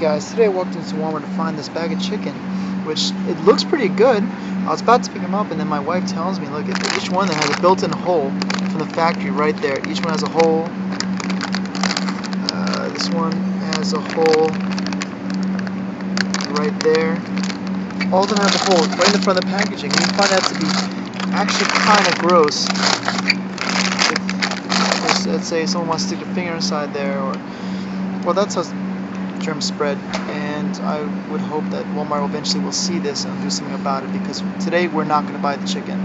guys, today I walked into Walmart to find this bag of chicken, which it looks pretty good. I was about to pick them up, and then my wife tells me, look, at each one that has a built-in hole from the factory right there. Each one has a hole. This one has a hole right there. All of them have a hole right in the front of the packaging, and you find that to be actually kind of gross. If, let's say someone wants to stick their finger inside there, or well, that's how germs spread, and I would hope that Walmart eventually will see this and do something about it, because today we're not going to buy the chicken.